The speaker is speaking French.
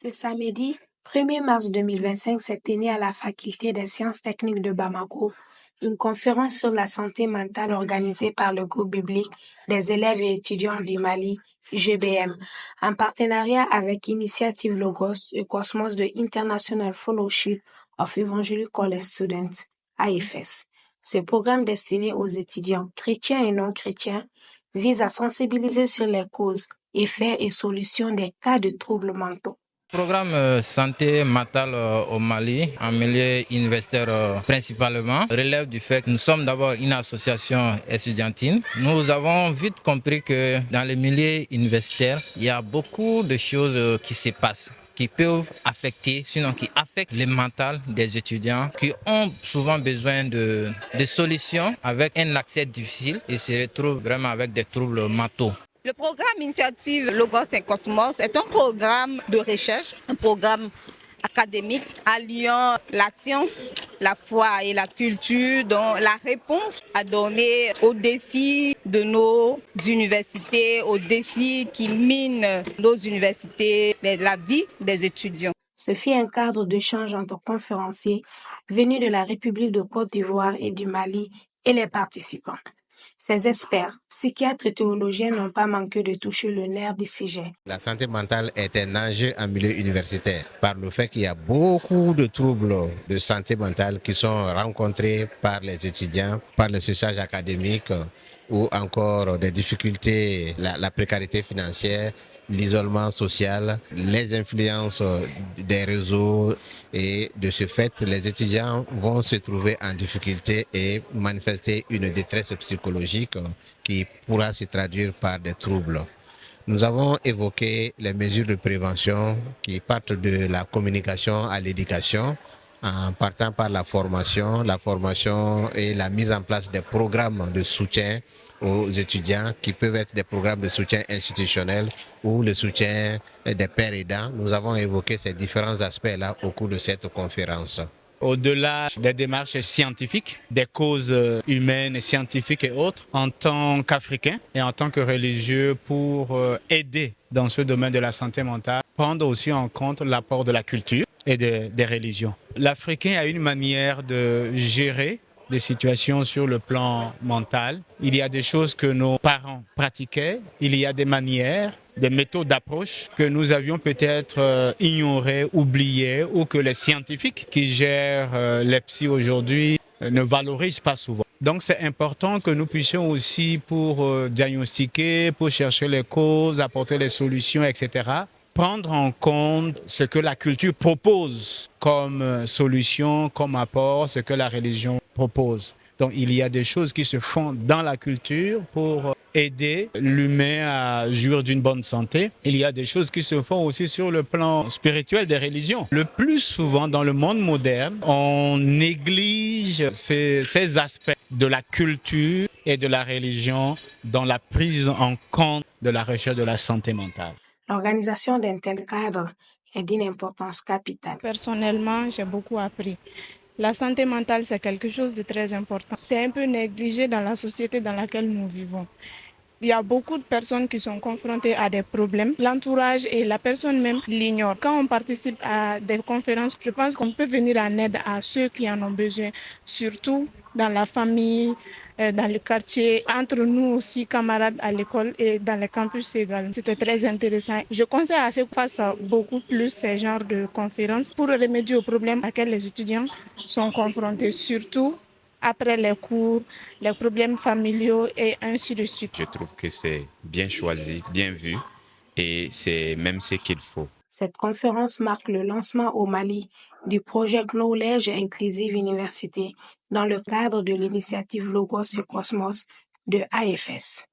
Ce samedi 1er mars 2025 s'est tenue à la Faculté des sciences techniques de Bamako une conférence sur la santé mentale organisée par le groupe biblique des élèves et étudiants du Mali, GBM, en partenariat avec Initiative Logos et Cosmos de International Fellowship of Evangelical Students, AFS. Ce programme destiné aux étudiants chrétiens et non chrétiens vise à sensibiliser sur les causes, effets et solutions des cas de troubles mentaux. Le programme santé mentale au Mali, en milieu universitaire principalement, relève du fait que nous sommes d'abord une association estudiantine. Nous avons vite compris que dans les milieux universitaires, il y a beaucoup de choses qui se passent, qui peuvent affecter, sinon qui affectent le mental des étudiants, qui ont souvent besoin de solutions avec un accès difficile et se retrouvent vraiment avec des troubles mentaux. Le programme Initiative Logos et Cosmos est un programme de recherche, un programme académique alliant la science, la foi et la culture, dont la réponse à donner aux défis de nos universités, aux défis qui minent nos universités, la vie des étudiants. Ce fut un cadre d'échange entre conférenciers venus de la République de Côte d'Ivoire et du Mali et les participants. Ces experts, psychiatres et théologiens n'ont pas manqué de toucher le nerf du sujet. La santé mentale est un enjeu en milieu universitaire par le fait qu'il y a beaucoup de troubles de santé mentale qui sont rencontrés par les étudiants, par le séchage académique ou encore des difficultés, la précarité financière, l'isolement social, les influences des réseaux et de ce fait, les étudiants vont se trouver en difficulté et manifester une détresse psychologique qui pourra se traduire par des troubles. Nous avons évoqué les mesures de prévention qui partent de la communication à l'éducation, en partant par la formation et la mise en place des programmes de soutien aux étudiants qui peuvent être des programmes de soutien institutionnel ou le soutien des pères aidants. Nous avons évoqué ces différents aspects-là au cours de cette conférence. Au-delà des démarches scientifiques, des causes humaines, scientifiques et autres, en tant qu'Africains et en tant que religieux pour aider dans ce domaine de la santé mentale, prendre aussi en compte l'apport de la culture et des religions. L'Africain a une manière de gérer des situations sur le plan mental. Il y a des choses que nos parents pratiquaient, il y a des manières, des méthodes d'approche que nous avions peut-être ignorées, oubliées ou que les scientifiques qui gèrent les psys aujourd'hui ne valorisent pas souvent. Donc c'est important que nous puissions aussi pour diagnostiquer, pour chercher les causes, apporter les solutions, etc., prendre en compte ce que la culture propose comme solution, comme apport, ce que la religion propose. Donc il y a des choses qui se font dans la culture pour aider l'humain à jouir d'une bonne santé. Il y a des choses qui se font aussi sur le plan spirituel des religions. Le plus souvent dans le monde moderne, on néglige ces aspects de la culture et de la religion dans la prise en compte de la recherche de la santé mentale. L'organisation d'un tel cadre est d'une importance capitale. Personnellement, j'ai beaucoup appris. La santé mentale, c'est quelque chose de très important. C'est un peu négligé dans la société dans laquelle nous vivons. Il y a beaucoup de personnes qui sont confrontées à des problèmes. L'entourage et la personne même l'ignorent. Quand on participe à des conférences, je pense qu'on peut venir en aide à ceux qui en ont besoin, surtout dans la famille, dans le quartier, entre nous aussi, camarades à l'école et dans les campus également. C'était très intéressant. Je conseille à ceux qui fassent beaucoup plus ces genres de conférences pour remédier aux problèmes auxquels les étudiants sont confrontés, surtout après les cours, les problèmes familiaux et ainsi de suite. Je trouve que c'est bien choisi, bien vu et c'est même ce qu'il faut. Cette conférence marque le lancement au Mali du projet Knowledge Inclusive University dans le cadre de l'initiative Logos et Cosmos de AFS.